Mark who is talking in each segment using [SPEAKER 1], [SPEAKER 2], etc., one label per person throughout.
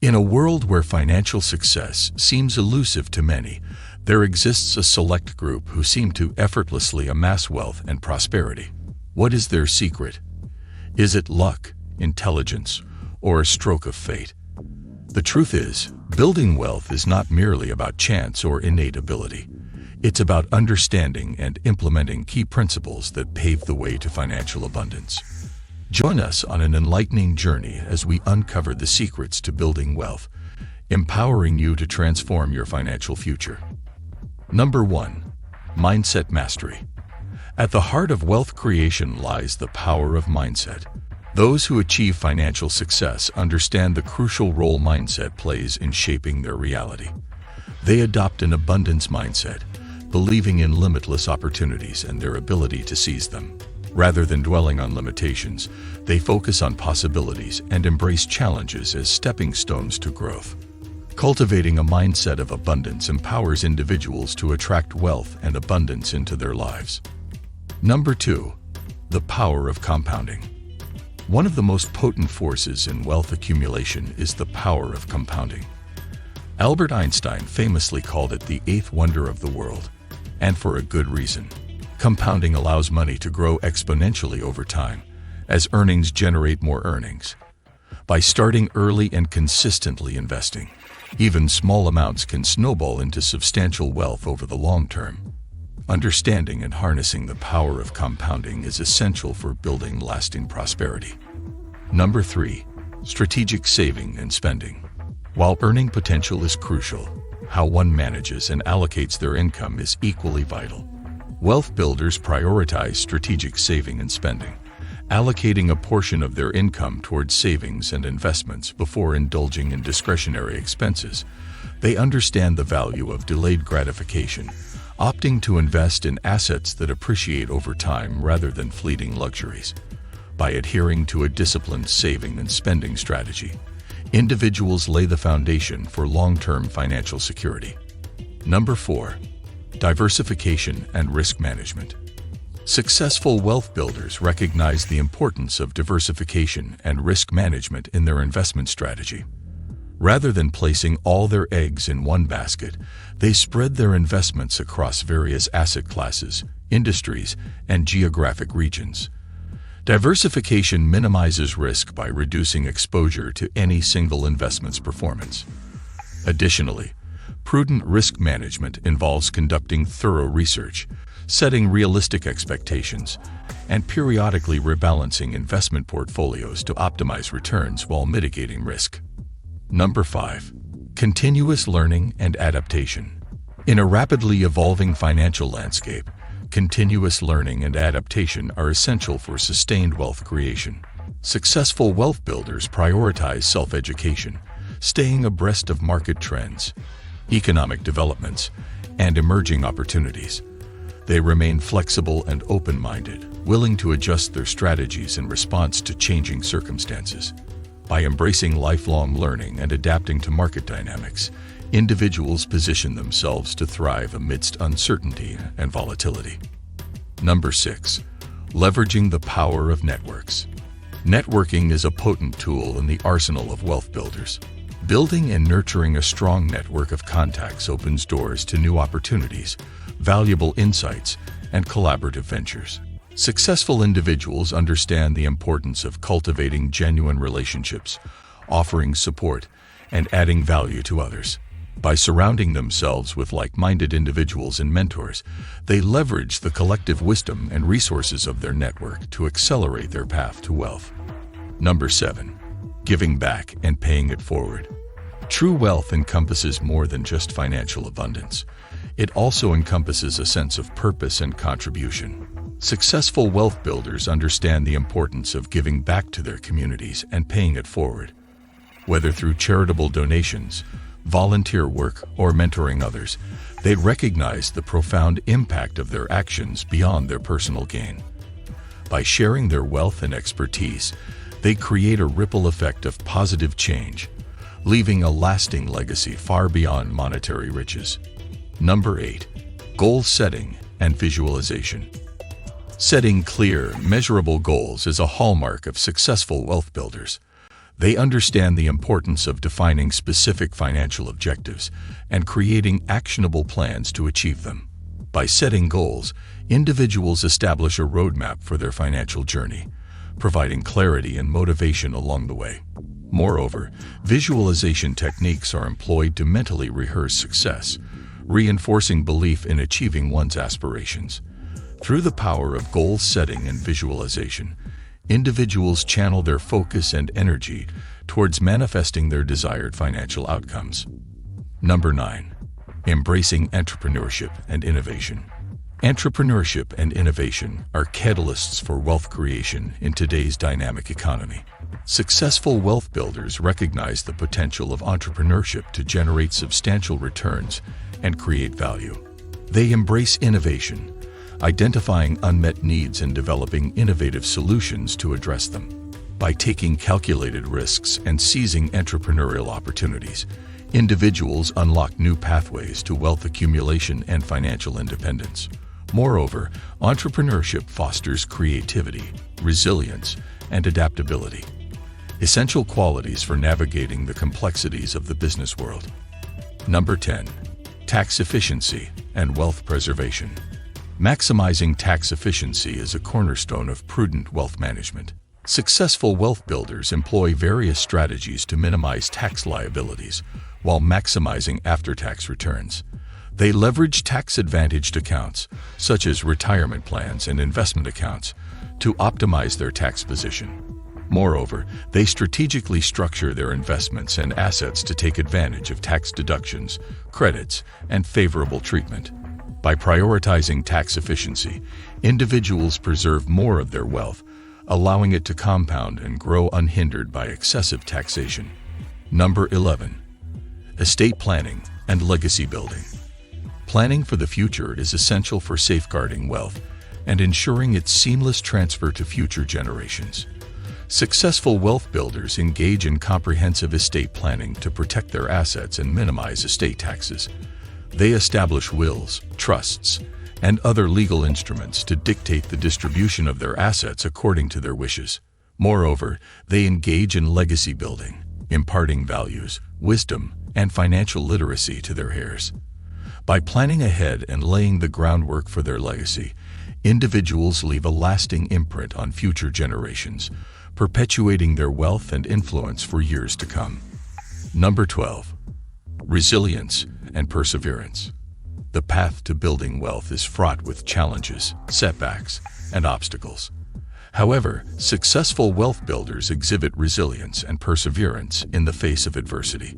[SPEAKER 1] In a world where financial success seems elusive to many, there exists a select group who seem to effortlessly amass wealth and prosperity. What is their secret? Is it luck, intelligence, or a stroke of fate? The truth is, building wealth is not merely about chance or innate ability. It's about understanding and implementing key principles that pave the way to financial abundance. Join us on an enlightening journey as we uncover the secrets to building wealth, empowering you to transform your financial future. Number 1. Mindset mastery. At the heart of wealth creation lies the power of mindset. Those who achieve financial success understand the crucial role mindset plays in shaping their reality. They adopt an abundance mindset, believing in limitless opportunities and their ability to seize them. Rather than dwelling on limitations, they focus on possibilities and embrace challenges as stepping stones to growth. Cultivating a mindset of abundance empowers individuals to attract wealth and abundance into their lives. Number 2. The power of compounding. One of the most potent forces in wealth accumulation is the power of compounding. Albert Einstein famously called it the eighth wonder of the world, and for a good reason. Compounding allows money to grow exponentially over time, as earnings generate more earnings. By starting early and consistently investing, even small amounts can snowball into substantial wealth over the long term. Understanding and harnessing the power of compounding is essential for building lasting prosperity. Number 3. Strategic saving and spending. While earning potential is crucial, how one manages and allocates their income is equally vital. Wealth builders prioritize strategic saving and spending, allocating a portion of their income towards savings and investments before indulging in discretionary expenses. They understand the value of delayed gratification, opting to invest in assets that appreciate over time rather than fleeting luxuries. By adhering to a disciplined saving and spending strategy, individuals lay the foundation for long-term financial security. Number 4. Diversification and risk management. Successful wealth builders recognize the importance of diversification and risk management in their investment strategy. Rather than placing all their eggs in one basket, they spread their investments across various asset classes, industries, and geographic regions. Diversification minimizes risk by reducing exposure to any single investment's performance. Additionally, prudent risk management involves conducting thorough research, setting realistic expectations, and periodically rebalancing investment portfolios to optimize returns while mitigating risk. Number 5. Continuous learning and adaptation. In a rapidly evolving financial landscape, continuous learning and adaptation are essential for sustained wealth creation. Successful wealth builders prioritize self-education, staying abreast of market trends, economic developments, and emerging opportunities. They remain flexible and open-minded, willing to adjust their strategies in response to changing circumstances. By embracing lifelong learning and adapting to market dynamics, individuals position themselves to thrive amidst uncertainty and volatility. Number 6. Leveraging the power of networks. Networking is a potent tool in the arsenal of wealth builders. Building and nurturing a strong network of contacts opens doors to new opportunities, valuable insights, and collaborative ventures. Successful individuals understand the importance of cultivating genuine relationships, offering support, and adding value to others. By surrounding themselves with like-minded individuals and mentors, they leverage the collective wisdom and resources of their network to accelerate their path to wealth. Number 7. Giving back and paying it forward. True wealth encompasses more than just financial abundance. It also encompasses a sense of purpose and contribution. Successful wealth builders understand the importance of giving back to their communities and paying it forward. Whether through charitable donations, volunteer work, or mentoring others, they recognize the profound impact of their actions beyond their personal gain. By sharing their wealth and expertise, they create a ripple effect of positive change, leaving a lasting legacy far beyond monetary riches. Number 8. Goal setting and visualization. Setting clear, measurable goals is a hallmark of successful wealth builders. They understand the importance of defining specific financial objectives and creating actionable plans to achieve them. By setting goals, individuals establish a roadmap for their financial journey, providing clarity and motivation along the way. Moreover, visualization techniques are employed to mentally rehearse success, reinforcing belief in achieving one's aspirations. Through the power of goal setting and visualization, individuals channel their focus and energy towards manifesting their desired financial outcomes. Number 9. Embracing entrepreneurship and innovation. Entrepreneurship and innovation are catalysts for wealth creation in today's dynamic economy. Successful wealth builders recognize the potential of entrepreneurship to generate substantial returns and create value. They embrace innovation, identifying unmet needs and developing innovative solutions to address them. By taking calculated risks and seizing entrepreneurial opportunities, individuals unlock new pathways to wealth accumulation and financial independence. Moreover, entrepreneurship fosters creativity, resilience, and adaptability, essential qualities for navigating the complexities of the business world. Number 10. Tax efficiency and wealth preservation. Maximizing tax efficiency is a cornerstone of prudent wealth management. Successful wealth builders employ various strategies to minimize tax liabilities while maximizing after-tax returns. They leverage tax-advantaged accounts, such as retirement plans and investment accounts, to optimize their tax position. Moreover, they strategically structure their investments and assets to take advantage of tax deductions, credits, and favorable treatment. By prioritizing tax efficiency, individuals preserve more of their wealth, allowing it to compound and grow unhindered by excessive taxation. Number 11. Estate planning and legacy building. Planning for the future is essential for safeguarding wealth and ensuring its seamless transfer to future generations. Successful wealth builders engage in comprehensive estate planning to protect their assets and minimize estate taxes. They establish wills, trusts, and other legal instruments to dictate the distribution of their assets according to their wishes. Moreover, they engage in legacy building, imparting values, wisdom, and financial literacy to their heirs. By planning ahead and laying the groundwork for their legacy, individuals leave a lasting imprint on future generations, perpetuating their wealth and influence for years to come. Number 12. Resilience and perseverance. The path to building wealth is fraught with challenges, setbacks, and obstacles. However, successful wealth builders exhibit resilience and perseverance in the face of adversity.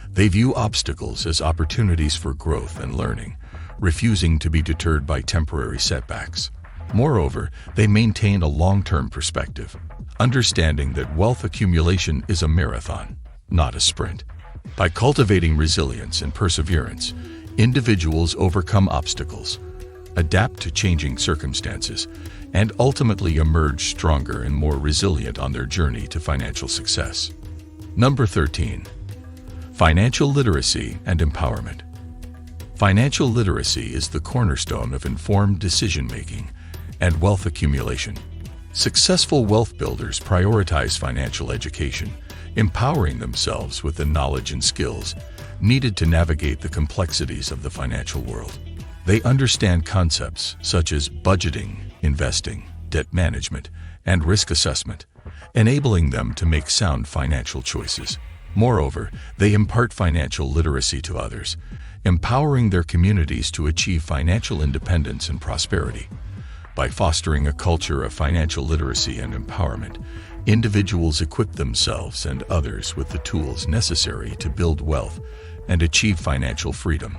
[SPEAKER 1] They view obstacles as opportunities for growth and learning, refusing to be deterred by temporary setbacks. Moreover, they maintain a long-term perspective, understanding that wealth accumulation is a marathon, not a sprint. By cultivating resilience and perseverance, individuals overcome obstacles, adapt to changing circumstances, and ultimately emerge stronger and more resilient on their journey to financial success. Number 13. Financial literacy and empowerment. Financial literacy is the cornerstone of informed decision-making and wealth accumulation. Successful wealth builders prioritize financial education, empowering themselves with the knowledge and skills needed to navigate the complexities of the financial world. They understand concepts such as budgeting, investing, debt management, and risk assessment, enabling them to make sound financial choices. Moreover, they impart financial literacy to others, empowering their communities to achieve financial independence and prosperity. By fostering a culture of financial literacy and empowerment, individuals equip themselves and others with the tools necessary to build wealth and achieve financial freedom.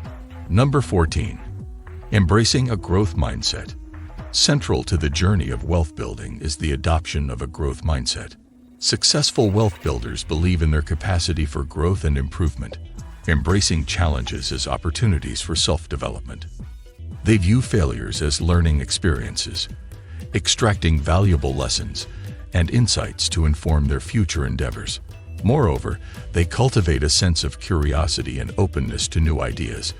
[SPEAKER 1] Number 14. Embracing a growth mindset. Central to the journey of wealth building is the adoption of a growth mindset. Successful wealth builders believe in their capacity for growth and improvement, embracing challenges as opportunities for self-development. They view failures as learning experiences, extracting valuable lessons and insights to inform their future endeavors. Moreover, they cultivate a sense of curiosity and openness to new ideas,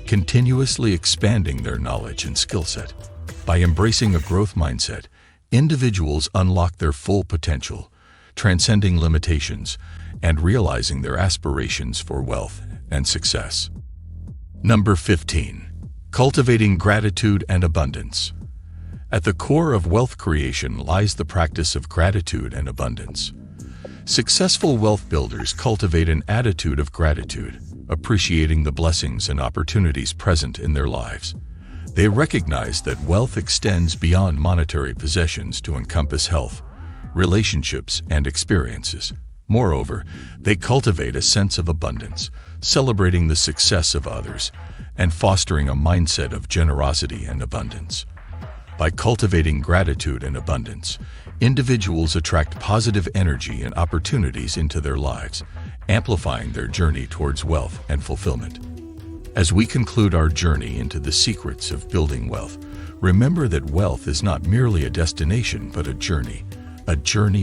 [SPEAKER 1] continuously expanding their knowledge and skill set. By embracing a growth mindset, individuals unlock their full potential, transcending limitations, and realizing their aspirations for wealth and success. Number 15. Cultivating gratitude and abundance. At the core of wealth creation lies the practice of gratitude and abundance. Successful wealth builders cultivate an attitude of gratitude, appreciating the blessings and opportunities present in their lives. They recognize that wealth extends beyond monetary possessions to encompass health, relationships, and experiences. Moreover, they cultivate a sense of abundance, celebrating the success of others, and fostering a mindset of generosity and abundance. By cultivating gratitude and abundance, individuals attract positive energy and opportunities into their lives, amplifying their journey towards wealth and fulfillment. As we conclude our journey into the secrets of building wealth, remember that wealth is not merely a destination but a journey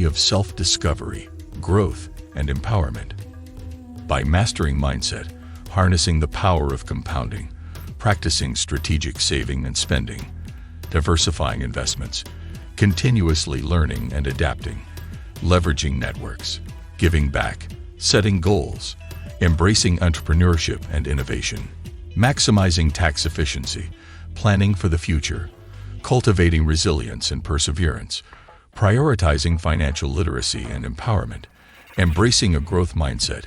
[SPEAKER 1] of self-discovery, growth, and empowerment. By mastering mindset, harnessing the power of compounding, practicing strategic saving and spending, diversifying investments, continuously learning and adapting, leveraging networks, giving back, setting goals, embracing entrepreneurship and innovation, maximizing tax efficiency, planning for the future, cultivating resilience and perseverance, prioritizing financial literacy and empowerment, embracing a growth mindset,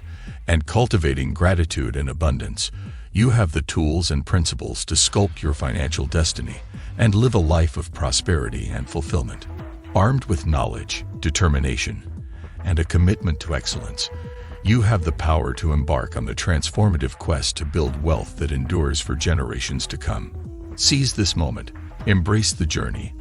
[SPEAKER 1] and cultivating gratitude and abundance, you have the tools and principles to sculpt your financial destiny and live a life of prosperity and fulfillment. Armed with knowledge, determination, and a commitment to excellence, you have the power to embark on the transformative quest to build wealth that endures for generations to come. Seize this moment, embrace the journey,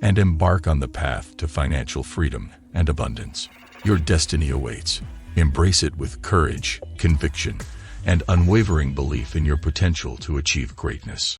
[SPEAKER 1] and embark on the path to financial freedom and abundance. Your destiny awaits. Embrace it with courage, conviction, and unwavering belief in your potential to achieve greatness.